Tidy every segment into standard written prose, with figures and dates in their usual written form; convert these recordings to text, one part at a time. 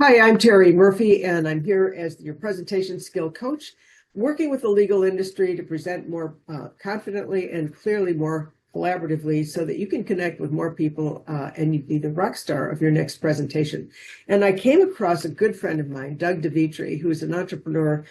Hi, I'm Terri Murphy, and I'm here as your presentation skill coach, working with the legal industry to present more confidently and clearly more collaboratively so that you can connect with more people and you be the rock star of your next presentation. And I came across a good friend of mine, Doug Devitre, who is an entrepreneur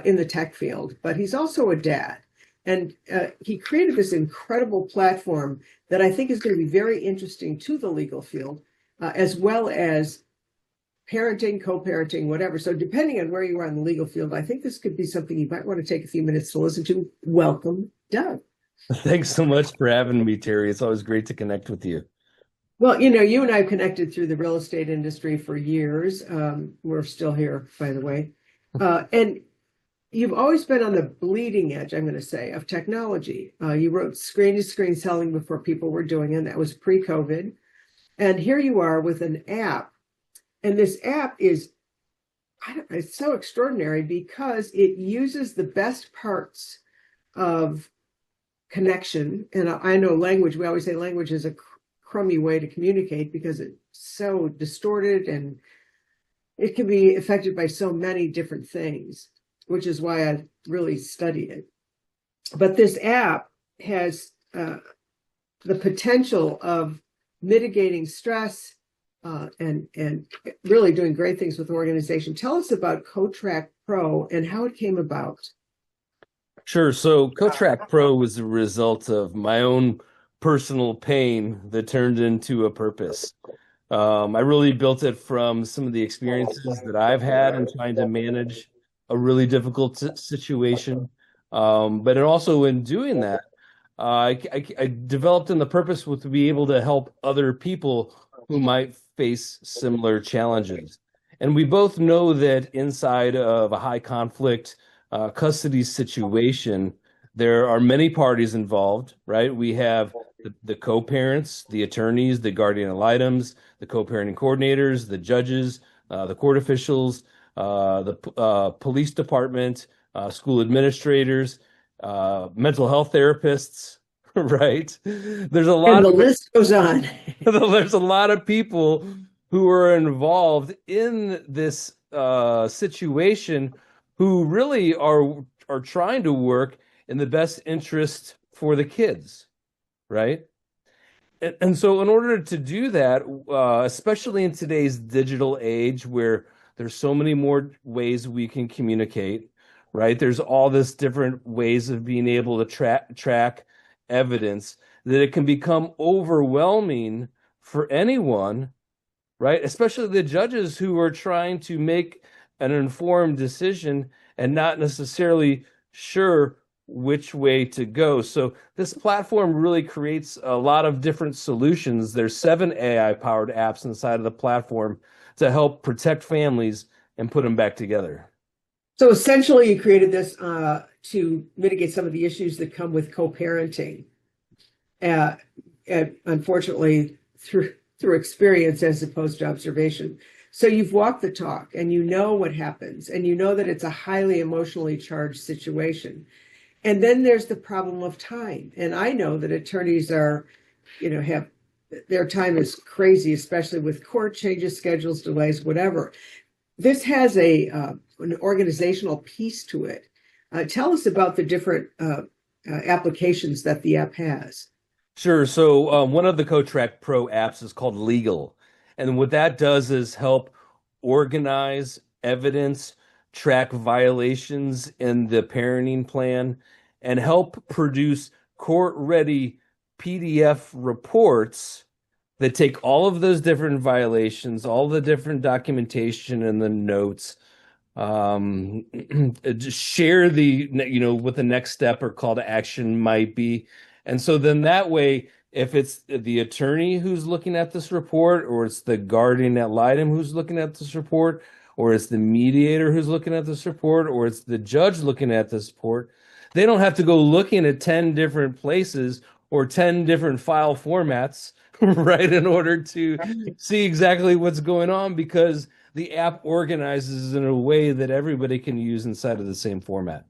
in the tech field, but he's also a dad. And he created this incredible platform that I think is going to be very interesting to the legal field, as well as parenting, co-parenting, whatever. So depending on where you are in the legal field, I think this could be something you might want to take a few minutes to listen to. Welcome, Doug. Thanks so much for having me, Terry. It's always great to connect with you. Well, you and I have connected through the real estate industry for years. We're still here, by the way. And you've always been on the bleeding edge, I'm going to say, of technology. You wrote screen-to-screen selling before people were doing it, and that was pre-COVID. And here you are with an app. And this app is, it's so extraordinary because it uses the best parts of connection. And I know language, we always say language is a crummy way to communicate because it's so distorted and it can be affected by so many different things, which is why I really study it. But this app has the potential of mitigating stress, and really doing great things with the organization. Tell us about CoTrackPro and how it came about. Sure. So CoTrackPro was a result of my own personal pain that turned into a purpose. I really built it from some of the experiences that I've had in trying to manage a really difficult situation. But it also in doing that, I developed in the purpose was to be able to help other people who might face similar challenges. And we both know that inside of a high conflict custody situation, there are many parties involved, right? We have the co-parents, the attorneys, the guardian ad litems, the co-parenting coordinators, the judges, the court officials, the police department, school administrators, mental health therapists, right? There's a And lot the of list goes on. there's a lot of people who are involved in this situation who really are trying to work in the best interest for the kids, right? And so in order to do that, especially in today's digital age where there's so many more ways we can communicate, right? There's all this different ways of being able to track evidence that it can become overwhelming for anyone, right? Especially the judges who are trying to make an informed decision and not necessarily sure which way to go. So this platform really creates a lot of different solutions. There's 7 AI-powered apps inside of the platform to help protect families and put them back together. So essentially, you created this to mitigate some of the issues that come with co-parenting. Unfortunately, through experience as opposed to observation. So you've walked the talk and you know what happens and you know that it's a highly emotionally charged situation. And then there's the problem of time. And I know that attorneys are, have their time is crazy, especially with court changes, schedules, delays, whatever. This has an organizational piece to it. Tell us about the different applications that the app has. Sure. So one of the CoTrackPro apps is called Legal. And what that does is help organize evidence, track violations in the parenting plan, and help produce court-ready PDF reports that take all of those different violations, all the different documentation and the notes, share what the next step or call to action might be. And so then that way, if it's the attorney who's looking at this report, or it's the guardian ad litem who's looking at this report, or it's the mediator who's looking at this report, or it's the judge looking at this report, they don't have to go looking at 10 different places or 10 different file formats, right, in order to see exactly what's going on because the app organizes in a way that everybody can use inside of the same format.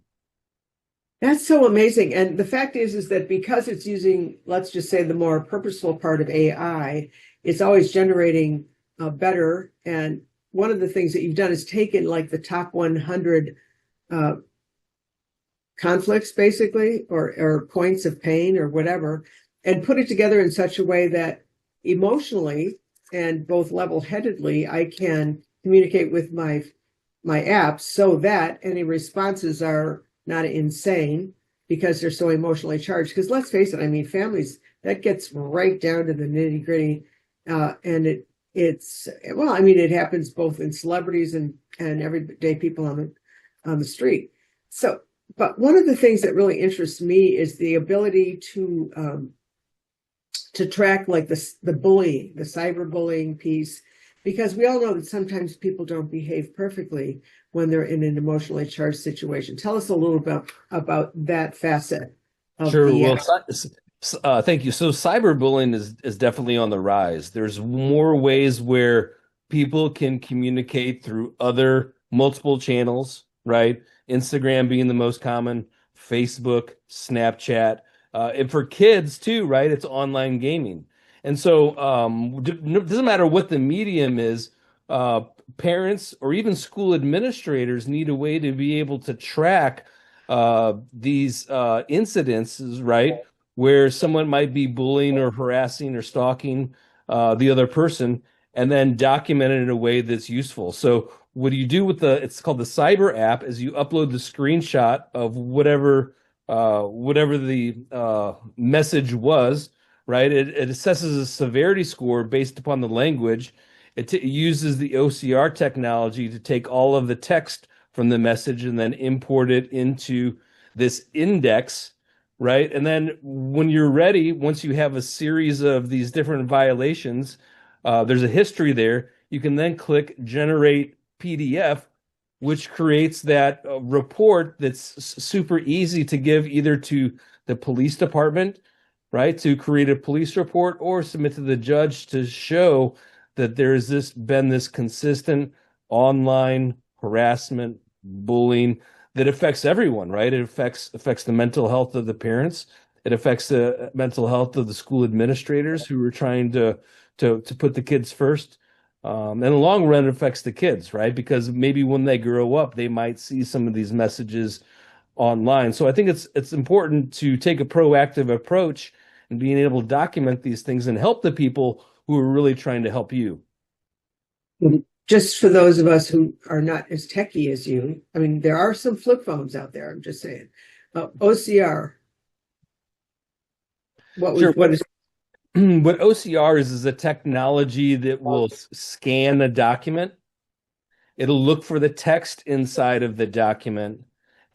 That's so amazing. And the fact is that because it's using, let's just say, the more purposeful part of AI, it's always generating better and one of the things that you've done is taken like the top 100 conflicts, basically, or points of pain or whatever, and put it together in such a way that emotionally and both level-headedly, I can communicate with my apps so that any responses are not insane because they're so emotionally charged. Because let's face it, I mean, families, that gets right down to the nitty-gritty, and well, I mean, it happens both in celebrities and everyday people on the street. So, but one of the things that really interests me is the ability to track like the bullying, the cyberbullying piece, because we all know that sometimes people don't behave perfectly when they're in an emotionally charged situation. Tell us a little bit about that facet of Sure. the Well, thank you. So cyberbullying is definitely on the rise. There's more ways where people can communicate through other multiple channels, right? Instagram being the most common, Facebook, Snapchat, and for kids too, right? It's online gaming. And so it doesn't matter what the medium is, uh, parents or even school administrators need a way to be able to track these incidences, right, where someone might be bullying or harassing or stalking the other person, and then document it in a way that's useful. So what do you do with it's called the cyber app, is you upload the screenshot of whatever the message was, right? It assesses a severity score based upon the language. It uses the OCR technology to take all of the text from the message and then import it into this index, right? And then when you're ready, once you have a series of these different violations, there's a history there. You can then click generate PDF, which creates that report that's super easy to give either to the police department, right, to create a police report, or submit to the judge to show that there's been this consistent online harassment, bullying that affects everyone, right? It affects the mental health of the parents. It affects the mental health of the school administrators who are trying to put the kids first. In the long run, it affects the kids, right? Because maybe when they grow up, they might see some of these messages online. So I think it's important to take a proactive approach and being able to document these things and help the people who are really trying to help you. Just for those of us who are not as techy as you, I mean, there are some flip phones out there. I'm just saying. OCR. Sure. What is? What OCR is a technology that will scan a document. It'll look for the text inside of the document,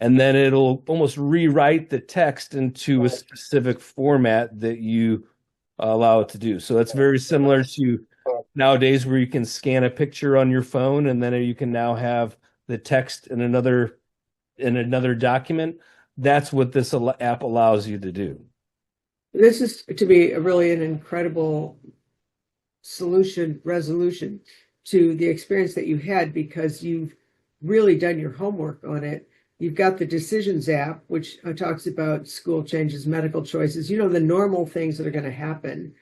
and then it'll almost rewrite the text into a specific format that you allow it to do. So that's very similar to nowadays where you can scan a picture on your phone and then you can now have the text in another document. That's what this app allows you to do. This is to be really an incredible resolution to the experience that you had, because you've really done your homework on it. You've got the Decisions app, which talks about school changes, medical choices, the normal things that are going to happen.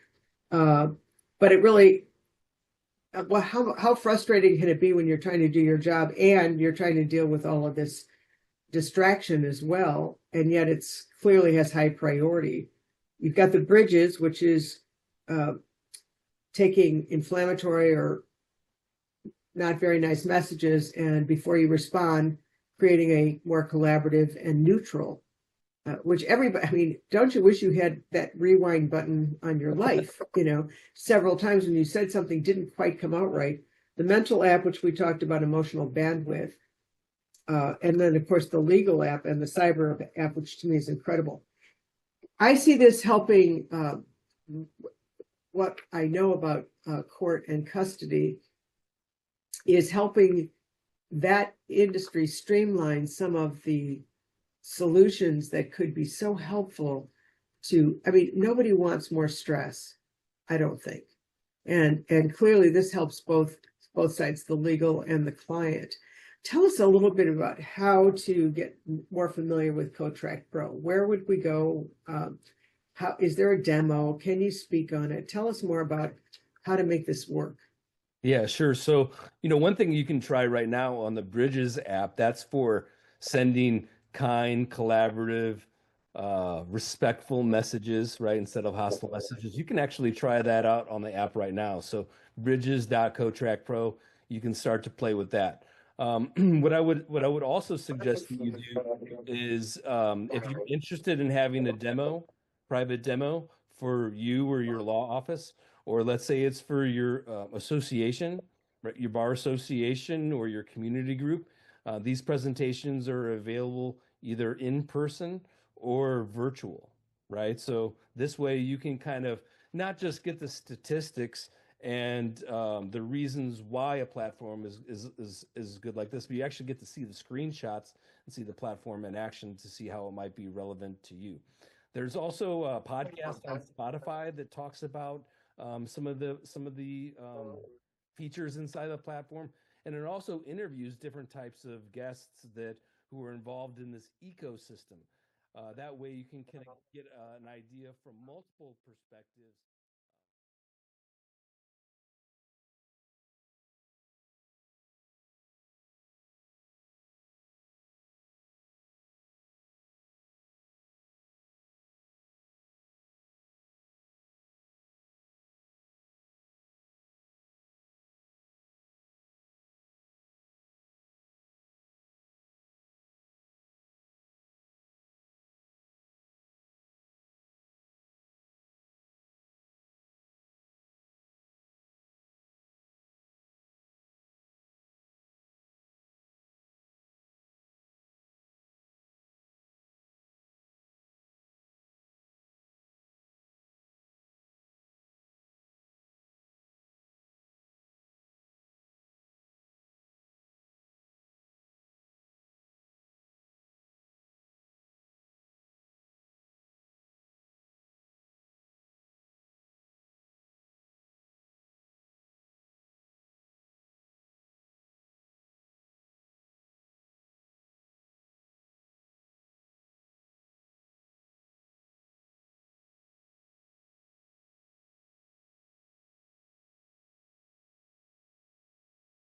But it really, well, how frustrating can it be when you're trying to do your job and you're trying to deal with all of this distraction as well, and yet it's clearly has high priority. You've got the Bridges, which is taking inflammatory or not very nice messages, and before you respond, creating a more collaborative and neutral, which everybody, I mean, don't you wish you had that rewind button on your life, several times when you said something didn't quite come out right. The Mental app, which we talked about, emotional bandwidth, and then, of course, the Legal app and the Cyber app, which to me is incredible. I see this helping what I know about court and custody is helping that industry streamline some of the solutions that could be so helpful I mean, nobody wants more stress, I don't think. And clearly this helps both sides, the legal and the client. Tell us a little bit about how to get more familiar with CoTrackPro. Where would we go? How is there a demo? Can you speak on it? Tell us more about how to make this work. Yeah, sure. So, one thing you can try right now on the Bridges app, that's for sending kind, collaborative, respectful messages, right? Instead of hostile messages. You can actually try that out on the app right now. So, bridges.cotrackpro, you can start to play with that. What I would also suggest that you do is if you're interested in having a demo, private demo for you or your law office, or let's say it's for your association, right, your bar association or your community group. These presentations are available either in person or virtual, right? So this way you can kind of not just get the statistics and the reasons why a platform is good like this, but you actually get to see the screenshots and see the platform in action to see how it might be relevant to you. There's also a podcast on Spotify that talks about some of the features inside the platform, and it also interviews different types of guests that who are involved in this ecosystem. That way, you can kind of get an idea from multiple perspectives.